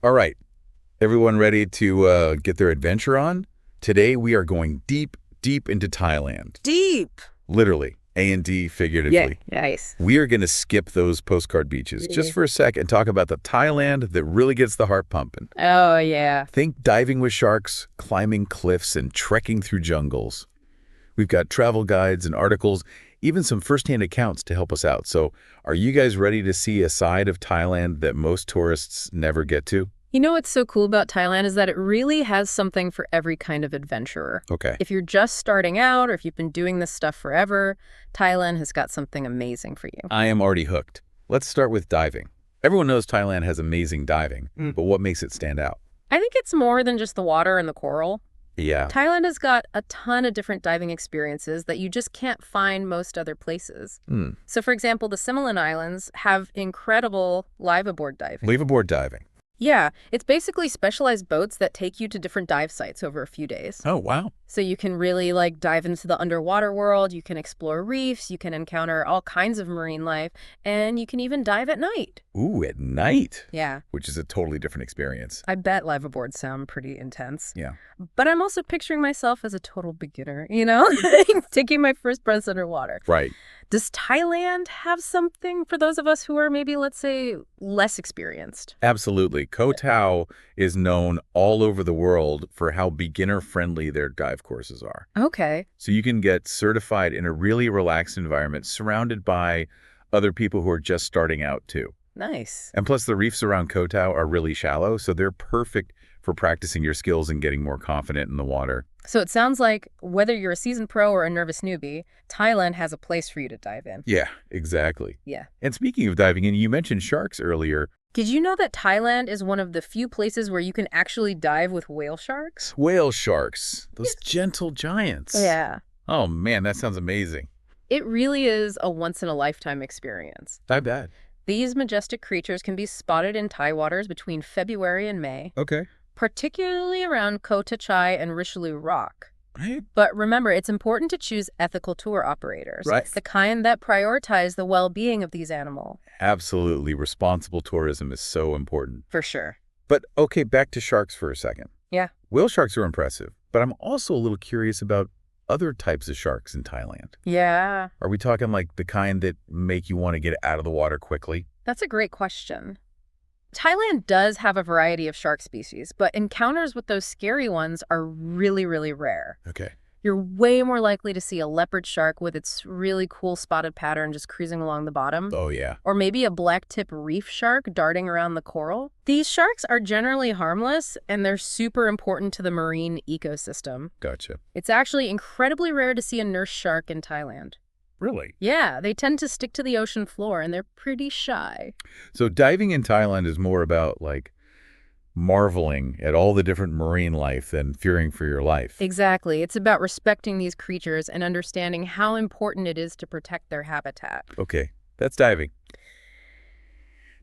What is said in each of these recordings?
All right, everyone ready to get their adventure on? Today we are going deep, deep into Thailand. Deep. Literally, A&D Yeah, figuratively. nice. We are going to skip those postcard beaches just Yeah. for a sec and talk about the Thailand that really gets the heart pumping. Oh, yeah. Think diving with sharks, climbing cliffs, and trekking through jungles. We've got travel guides and articles, even some firsthand accounts to help us out. So are you guys ready to see a side of Thailand that most tourists never get to? You know what's so cool about Thailand is that it really has something for every kind of adventurer. Okay. If you're just starting out or if you've been doing this stuff forever, Thailand has got something amazing for you. I am already hooked. Let's start with diving. Everyone knows Thailand has amazing diving, but what makes it stand out? I think it's more than just the water and the coral. Yeah. Thailand has got a ton of different diving experiences that you just can't find most other places. So, for example, the Similan Islands have incredible live-aboard diving. Leave-aboard diving. Yeah, it's basically specialized boats that take you to different dive sites over a few days. Oh, wow. So you can really dive into the underwater world, you can explore reefs, you can encounter all kinds of marine life, and you can even dive at night. Ooh, at night. Yeah, Which is a totally different experience. I bet live aboard sound pretty intense. Yeah. But I'm also picturing myself as a total beginner, taking my first breaths underwater. Right. Does Thailand have something for those of us who are maybe, let's say, less experienced? Absolutely. Koh Tao is known all over the world for how beginner-friendly their dive courses are. Okay. So you can get certified in a really relaxed environment surrounded by other people who are just starting out too. Nice. And plus the reefs around Koh Tao are really shallow, so they're perfect for practicing your skills and getting more confident in the water. So it sounds like whether you're a seasoned pro or a nervous newbie, Thailand has a place for you to dive in. Yeah, exactly. Yeah. And speaking of diving in, you mentioned sharks earlier. Did you know that Thailand is one of the few places where you can actually dive with whale sharks? Whale sharks, those gentle giants. Yeah. Oh man, that sounds amazing. It really is a once-in-a-lifetime experience. I bet. These majestic creatures can be spotted in Thai waters between February and May, Okay. particularly around Koh Chai and Richelieu Rock. Right. But remember, it's important to choose ethical tour operators, Right. the kind that prioritize the well-being of these animals. Absolutely. Responsible tourism is so important. For sure. But okay, back to sharks for a second. Yeah. Whale sharks are impressive, but I'm also a little curious about other types of sharks in Thailand. Yeah. Are we talking like the kind that make you want to get out of the water quickly? That's a great question. Thailand does have a variety of shark species, but encounters with those scary ones are really, really rare. Okay. You're way more likely to see a leopard shark with its really cool spotted pattern just cruising along the bottom. Oh, yeah. Or maybe a black-tip reef shark darting around the coral. These sharks are generally harmless, and they're super important to the marine ecosystem. Gotcha. It's actually incredibly rare to see a nurse shark in Thailand. Really? Yeah, they tend to stick to the ocean floor, and they're pretty shy. So diving in Thailand is more about like marveling at all the different marine life than fearing for your life. Exactly. It's about respecting these creatures and understanding how important it is to protect their habitat. Okay, that's diving.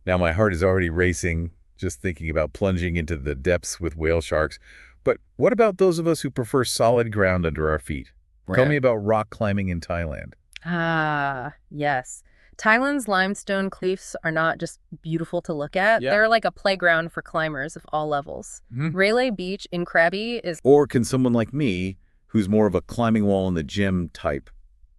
Now my heart is already racing just thinking about plunging into the depths with whale sharks. But what about those of us who prefer solid ground under our feet? Tell me about rock climbing in Thailand. Ah, yes. Thailand's limestone cliffs are not just beautiful to look at. Yeah. They're like a playground for climbers of all levels. Railay Beach in Krabi is... Or can someone like me, who's more of a climbing wall in the gym type,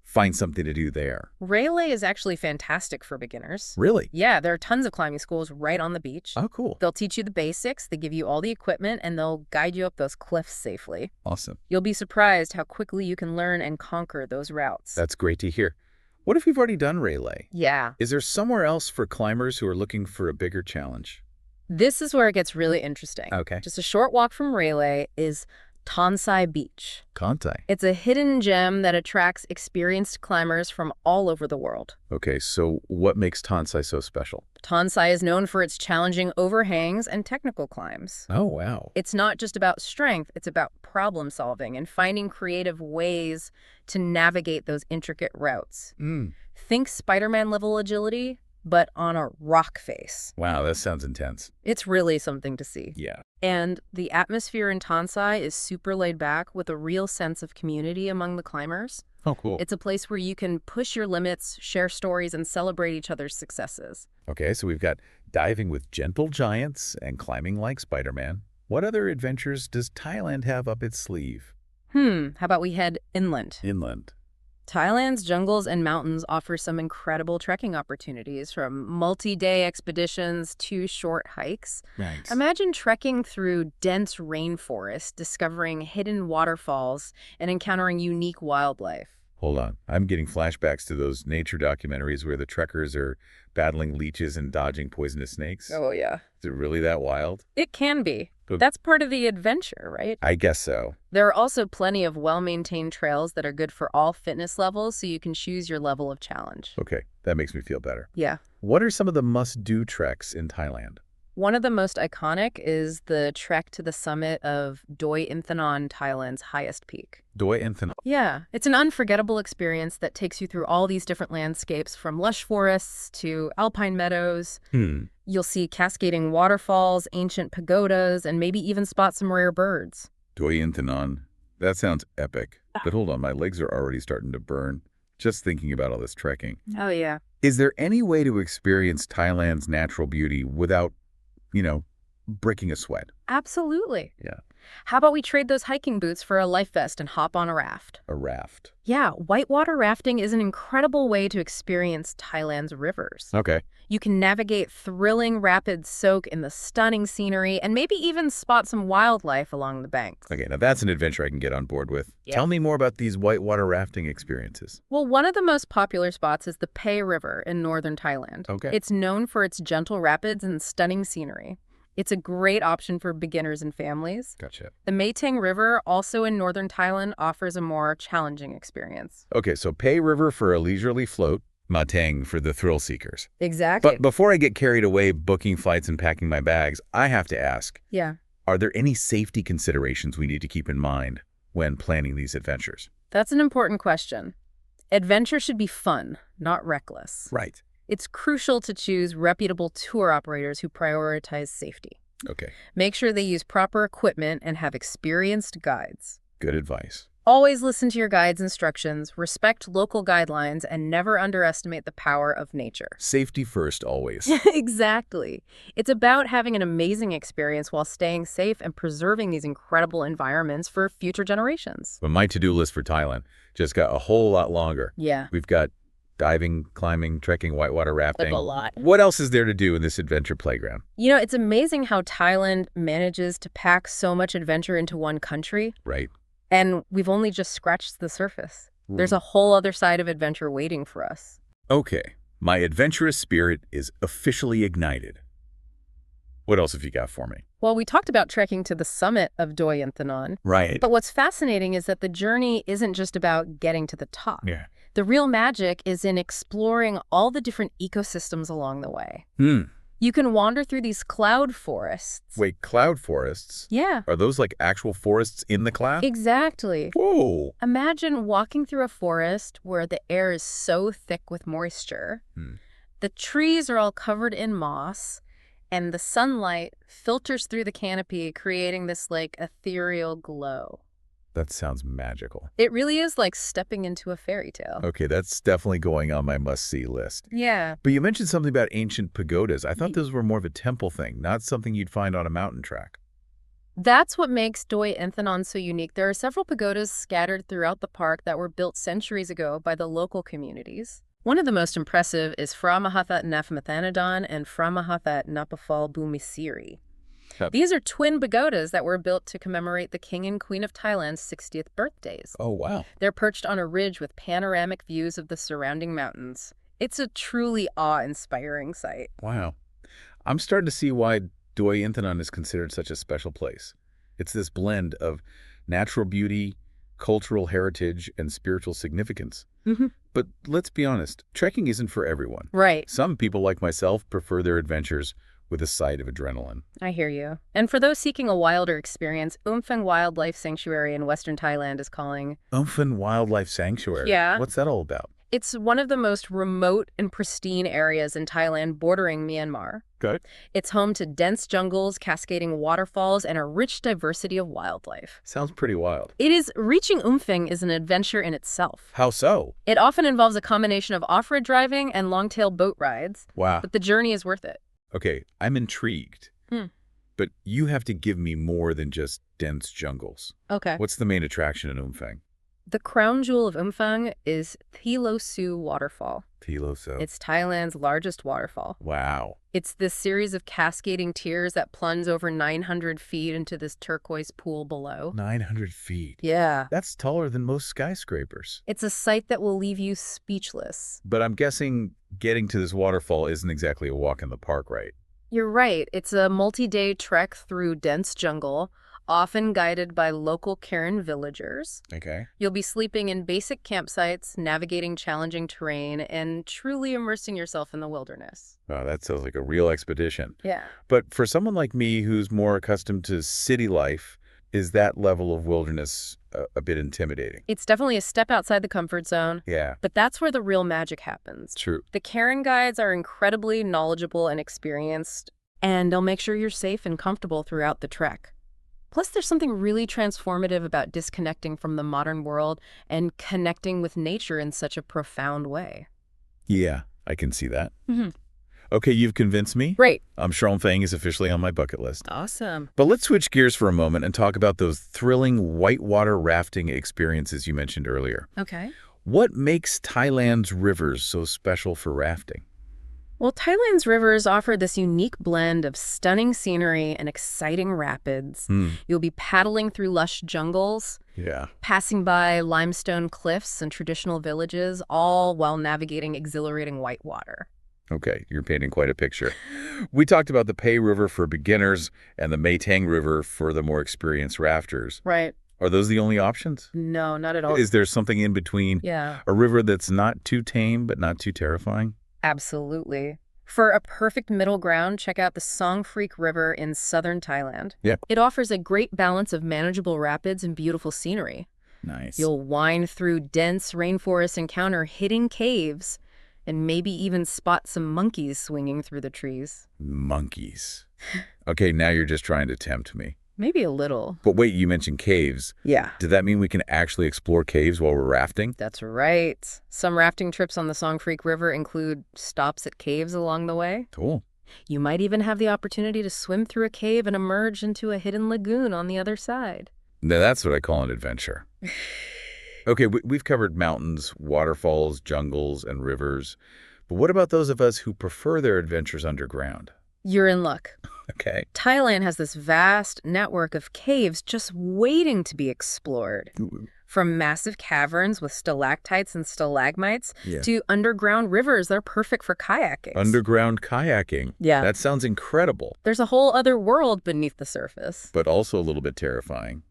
find something to do there? Railay is actually fantastic for beginners. Really? Yeah, there are tons of climbing schools right on the beach. Oh, cool. They'll teach you the basics, they give you all the equipment, and they'll guide you up those cliffs safely. Awesome. You'll be surprised how quickly you can learn and conquer those routes. That's great to hear. What if you've already done relay? Yeah. Is there somewhere else for climbers who are looking for a bigger challenge? This is where it gets really interesting. Okay. Just a short walk from Railay is Tonsai Beach. Kantai. It's a hidden gem that attracts experienced climbers from all over the world. Okay, so what makes Tansai so special? Tonsai is known for its challenging overhangs and technical climbs. Oh, wow. It's not just about strength, it's about problem solving and finding creative ways to navigate those intricate routes. Think Spider-Man level agility, but on a rock face. Wow, that sounds intense. It's really something to see. Yeah. And the atmosphere in Tonsai is super laid back with a real sense of community among the climbers. Oh, cool. It's a place where you can push your limits, share stories, and celebrate each other's successes. Okay, so we've got Diving with gentle giants and climbing like Spider-Man. What other adventures does Thailand have up its sleeve? How about we head inland? Inland. Thailand's jungles and mountains offer some incredible trekking opportunities, from multi-day expeditions to short hikes. Right. Imagine trekking through dense rainforest, discovering hidden waterfalls, and encountering unique wildlife. Hold on. I'm getting flashbacks to those nature documentaries where the trekkers are battling leeches and dodging poisonous snakes. Oh, yeah. Is it really that wild? It can be. But- That's part of the adventure, right? I guess so. There are also plenty of well-maintained trails that are good for all fitness levels, so you can choose your level of challenge. Okay, that makes me feel better. Yeah. What are some of the must-do treks in Thailand? One of the most iconic is the trek to the summit of Doi Inthanon, Thailand's highest peak. Doi Inthanon. Yeah, it's an unforgettable experience that takes you through all these different landscapes, from lush forests to alpine meadows. You'll see cascading waterfalls, ancient pagodas, and maybe even spot some rare birds. Doi Inthanon. That sounds epic. But hold on, my legs are already starting to burn just thinking about all this trekking. Oh, yeah. Is there any way to experience Thailand's natural beauty without, breaking a sweat? Absolutely. Yeah. How about we trade those hiking boots for a life vest and hop on a raft? A raft. Yeah, whitewater rafting is an incredible way to experience Thailand's rivers. Okay. You can navigate thrilling rapids, soak in the stunning scenery, and maybe even spot some wildlife along the banks. Okay, now that's an adventure I can get on board with. Yeah. Tell me more about these whitewater rafting experiences. Well, one of the most popular spots is the Pei River in northern Thailand. Okay. It's known for its gentle rapids and stunning scenery. It's a great option for beginners and families. Gotcha. The Mae Tang River, also in northern Thailand, offers a more challenging experience. Okay, so Pei River for a leisurely float, Ma Tang for the thrill seekers. Exactly. But before I get carried away booking flights and packing my bags, I have to ask, Yeah. are there any safety considerations we need to keep in mind when planning these adventures? That's an important question. Adventure should be fun, not reckless. Right. It's crucial to choose reputable tour operators who prioritize safety. Okay, Make sure they use proper equipment and have experienced guides. good advice. Always listen to your guide's instructions, respect local guidelines, and never underestimate the power of nature. Safety first, always. Exactly. It's about having an amazing experience while staying safe and preserving these incredible environments for future generations. But my to-do list for Thailand just got a whole lot longer. Yeah. We've got diving, climbing, trekking, whitewater rafting. Like a lot. What else is there to do in this adventure playground? You know, it's amazing how Thailand manages to pack so much adventure into one country, Right. and we've only just scratched the surface. There's a whole other side of adventure waiting for us. Okay, my adventurous spirit is officially ignited. What else have you got for me? Well, we talked about trekking to the summit of Doi Inthanon, Right. but what's fascinating is that the journey isn't just about getting to the top. Yeah. The real magic is in exploring all the different ecosystems along the way. You can wander through these cloud forests. Wait, cloud forests? Yeah, Are those like actual forests in the cloud? exactly. Whoa. Imagine walking through a forest where the air is so thick with moisture. The trees are all covered in moss, and the sunlight filters through the canopy, creating this ethereal glow. That sounds magical. It really is like stepping into a fairy tale. Okay, that's definitely going on my must-see list. Yeah. But you mentioned something about ancient pagodas. I thought those were more of a temple thing, not something you'd find on a mountain track. That's what makes Doi Inthanon so unique. There are several pagodas scattered throughout the park that were built centuries ago by the local communities. One of the most impressive is Phra Mahathat Nafmathanadon and Phra Mahathat Napafal Bumisiri. Yep. These are twin pagodas that were built to commemorate the King and Queen of Thailand's 60th birthdays. Oh, wow. They're perched on a ridge with panoramic views of the surrounding mountains. It's a truly awe-inspiring sight. Wow. I'm starting to see why Doi Inthanon is considered such a special place. It's this blend of natural beauty, cultural heritage, and spiritual significance. But let's be honest, trekking isn't for everyone. Right. Some people like myself prefer their adventures with a side of adrenaline. I hear you. And for those seeking a wilder experience, Umphang Wildlife Sanctuary in Western Thailand is calling. Umphang Wildlife Sanctuary? Yeah. What's that all about? It's one of the most remote and pristine areas in Thailand bordering Myanmar. Good. It's home to dense jungles, cascading waterfalls, and a rich diversity of wildlife. Sounds pretty wild. Reaching Umphang is an adventure in itself. How so? It often involves a combination of off-road driving and long-tail boat rides, Wow. but the journey is worth it. Okay, I'm intrigued. Hmm. But you have to give me more than just dense jungles. Okay. What's the main attraction in Umfang? The crown jewel of Umfang is Thilosu Waterfall. Thiloso. It's Thailand's largest waterfall. Wow. It's this series of cascading tiers that plunge over 900 feet into this turquoise pool below. 900 feet. Yeah. That's taller than most skyscrapers. It's a sight that will leave you speechless. But I'm guessing getting to this waterfall isn't exactly a walk in the park, right? You're right. It's a multi-day trek through dense jungle, often guided by local Karen villagers. Okay. You'll be sleeping in basic campsites, navigating challenging terrain, and truly immersing yourself in the wilderness. Wow, that sounds like a real expedition. Yeah. But for someone like me who's more accustomed to city life, is that level of wilderness a bit intimidating? It's definitely a step outside the comfort zone, Yeah, but that's where the real magic happens. true. The Karen guides are incredibly knowledgeable and experienced, and they'll make sure you're safe and comfortable throughout the trek. Plus, there's something really transformative about disconnecting from the modern world and connecting with nature in such a profound way. Yeah, I can see that. Mm-hmm. Okay, you've convinced me. Great. Sharm is officially on my bucket list. Awesome. But let's switch gears for a moment and talk about those thrilling whitewater rafting experiences you mentioned earlier. Okay. What makes Thailand's rivers so special for rafting? Well, Thailand's rivers offer this unique blend of stunning scenery and exciting rapids. You'll be paddling through lush jungles, Yeah. passing by limestone cliffs and traditional villages, all while navigating exhilarating whitewater. Okay, you're painting quite a picture. We talked about the Pei River for beginners and the Meitang River for the more experienced rafters. Right. Are those the only options? No, not at all. Is there something in between? Yeah, A river that's not too tame but not too terrifying? absolutely. For a perfect middle ground, check out the Song Freak River in southern Thailand. Yeah. It offers a great balance of manageable rapids and beautiful scenery. Nice. You'll wind through dense rainforest, encounter hidden caves, and maybe even spot some monkeys swinging through the trees. Monkeys. Okay, now you're just trying to tempt me. Maybe a little. But wait, you mentioned caves. Yeah. Did that mean we can actually explore caves while we're rafting? That's right. Some rafting trips on the Song Freak River include stops at caves along the way. Cool. You might even have the opportunity to swim through a cave and emerge into a hidden lagoon on the other side. Now that's what I call an adventure. Okay, we've covered mountains, waterfalls, jungles, and rivers. But what about those of us who prefer their adventures underground? You're in luck. Okay. Thailand has this vast network of caves just waiting to be explored. From massive caverns with stalactites and stalagmites Yeah. to underground rivers that are perfect for kayaking. Underground kayaking. Yeah. That sounds incredible, There's a whole other world beneath the surface. but also a little bit terrifying.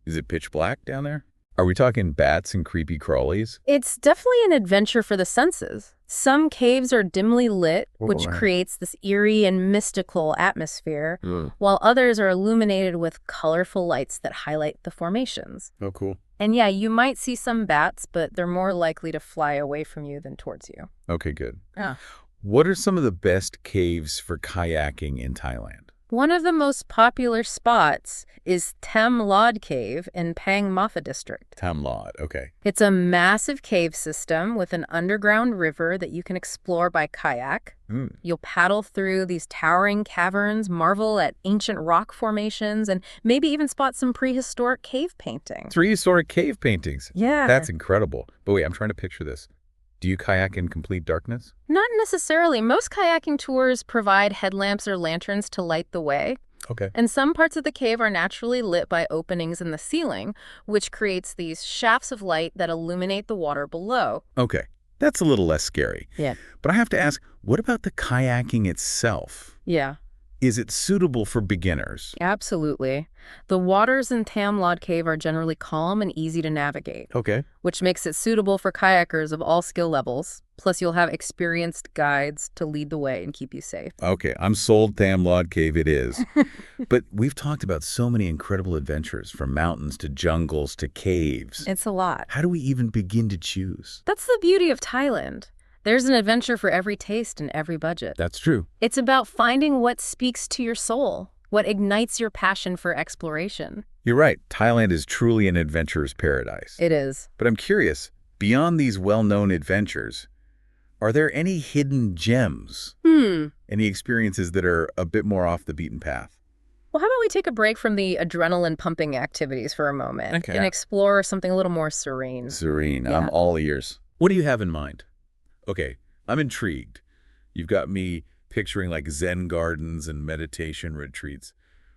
Is it pitch black down there? Are we talking bats and creepy crawlies? It's definitely an adventure for the senses. Some caves are dimly lit, which Wow. creates this eerie and mystical atmosphere, while others are illuminated with colorful lights that highlight the formations. Oh, cool. And yeah, you might see some bats, but they're more likely to fly away from you than towards you. Okay, good. Yeah. What are some of the best caves for kayaking in Thailand? One of the most popular spots is Tem Lod Cave in Pang Mafa district. Tam Lod, okay. It's a massive cave system with an underground river that you can explore by kayak. You'll paddle through these towering caverns, marvel at ancient rock formations, and maybe even spot some prehistoric cave paintings. 3 historic cave paintings. Yeah. That's incredible. But wait, I'm trying to picture this. Do you kayak in complete darkness? Not necessarily. Most kayaking tours provide headlamps or lanterns to light the way. Okay. And some parts of the cave are naturally lit by openings in the ceiling, which creates these shafts of light that illuminate the water below. Okay. That's a little less scary. Yeah. But I have to ask, what about the kayaking itself? Yeah. Is it suitable for beginners? Absolutely. The waters in Tam Lod Cave are generally calm and easy to navigate, Okay. which makes it suitable for kayakers of all skill levels. Plus, you'll have experienced guides to lead the way and keep you safe. Okay, I'm sold. Tam Lod Cave it is. But we've talked about so many incredible adventures, from mountains to jungles to caves. It's a lot. How do we even begin to choose? That's the beauty of Thailand. There's an adventure for every taste and every budget. That's true. It's about finding what speaks to your soul, what ignites your passion for exploration. You're right. Thailand is truly an adventurer's paradise. It is. But I'm curious, beyond these well-known adventures, Are there any hidden gems? Hmm. Any experiences that are a bit more off the beaten path? Well, how about we take a break from the adrenaline-pumping activities for a moment and Okay. explore something a little more serene? Serene, I'm Yeah. all ears. What do you have in mind? Okay, I'm intrigued. You've got me picturing like Zen gardens and meditation retreats.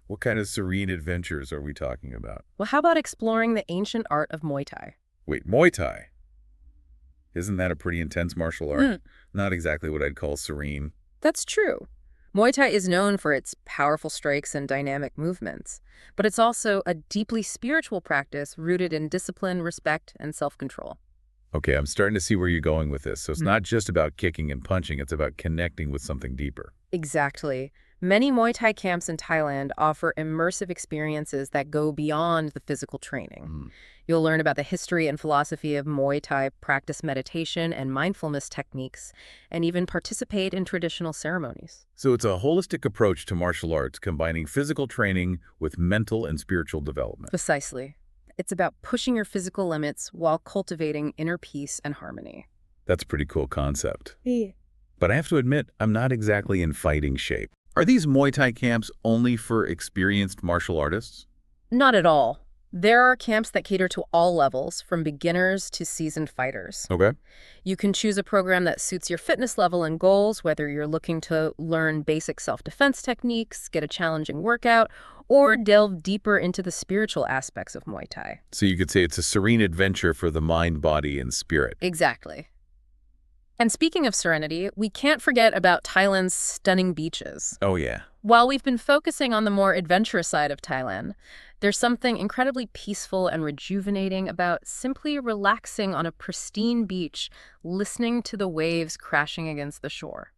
What kind of serene adventures are we talking about? Well, how about exploring the ancient art of Muay Thai? Wait, Muay Thai? Isn't that a pretty intense martial art? Hmm. Not exactly what I'd call serene. That's true. Muay Thai is known for its powerful strikes and dynamic movements, but it's also a deeply spiritual practice rooted in discipline, respect, and self-control. Okay, I'm starting to see where you're going with this. So it's Hmm. not just about kicking and punching, it's about connecting with something deeper. Exactly. Many Muay Thai camps in Thailand offer immersive experiences that go beyond the physical training. Mm. You'll learn about the history and philosophy of Muay Thai, practice meditation and mindfulness techniques, and even participate in traditional ceremonies. So it's a holistic approach to martial arts, combining physical training with mental and spiritual development. Precisely. It's about pushing your physical limits while cultivating inner peace and harmony. That's a pretty cool concept. Yeah. But I have to admit, I'm not exactly in fighting shape. Are these Muay Thai camps only for experienced martial artists? Not at all. There are camps that cater to all levels, from beginners to seasoned fighters. Okay. You can choose a program that suits your fitness level and goals, whether you're looking to learn basic self-defense techniques, get a challenging workout, or delve deeper into the spiritual aspects of Muay Thai. So you could say it's a serene adventure for the mind, body, and spirit. Exactly. And speaking of serenity, we can't forget about Thailand's stunning beaches. Oh, yeah. While we've been focusing on the more adventurous side of Thailand, there's something incredibly peaceful and rejuvenating about simply relaxing on a pristine beach, listening to the waves crashing against the shore.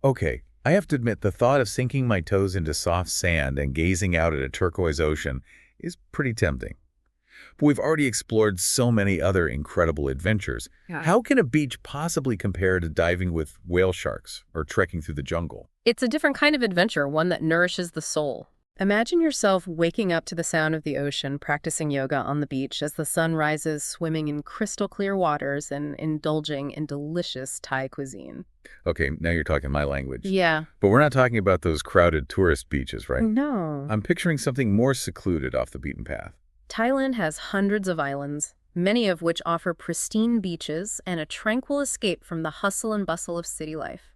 Okay, I have to admit the thought of sinking my toes into soft sand and gazing out at a turquoise ocean is pretty tempting. But we've already explored so many other incredible adventures. Yeah. How can a beach possibly compare to diving with whale sharks or trekking through the jungle? It's a different kind of adventure, one that nourishes the soul. Imagine yourself waking up to the sound of the ocean, practicing yoga on the beach as the sun rises, swimming in crystal clear waters and indulging in delicious Thai cuisine. Okay, now you're talking my language. Yeah. But we're not talking about those crowded tourist beaches, right? No. I'm picturing something more secluded off the beaten path. Thailand has hundreds of islands, many of which offer pristine beaches and a tranquil escape from the hustle and bustle of city life.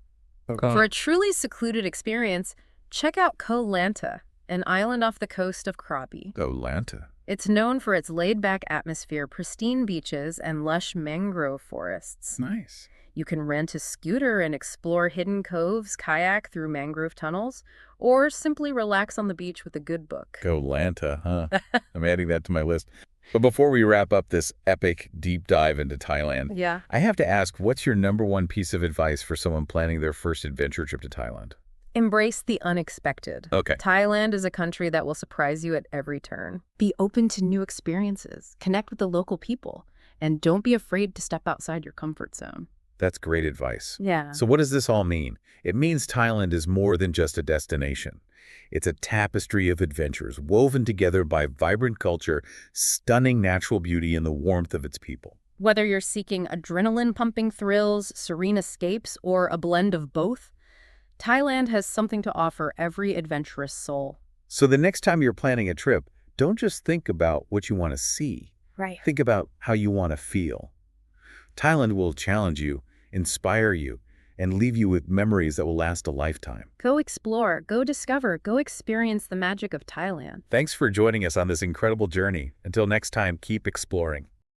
Okay. For a truly secluded experience, check out Koh Lanta, an island off the coast of Krabi. Oh, Lanta. It's known for its laid-back atmosphere, pristine beaches, and lush mangrove forests. Nice. You can rent a scooter and explore hidden coves, kayak through mangrove tunnels, or simply relax on the beach with a good book. Go Lanta, huh? I'm adding that to my list. But before we wrap up this epic deep dive into Thailand, Yeah. I have to ask, what's your #1 piece of advice for someone planning their first adventure trip to Thailand? Embrace the unexpected. Okay. Thailand is a country that will surprise you at every turn. Be open to new experiences, connect with the local people, and don't be afraid to step outside your comfort zone. That's great advice. Yeah. So what does this all mean? It means Thailand is more than just a destination. It's a tapestry of adventures woven together by vibrant culture, stunning natural beauty, and the warmth of its people. Whether you're seeking adrenaline-pumping thrills, serene escapes, or a blend of both, Thailand has something to offer every adventurous soul. So the next time you're planning a trip, don't just think about what you want to see. Right. Think about how you want to feel. Thailand will challenge you, inspire you, and leave you with memories that will last a lifetime. Go explore, go discover, go experience the magic of Thailand. Thanks for joining us on this incredible journey. Until next time, keep exploring.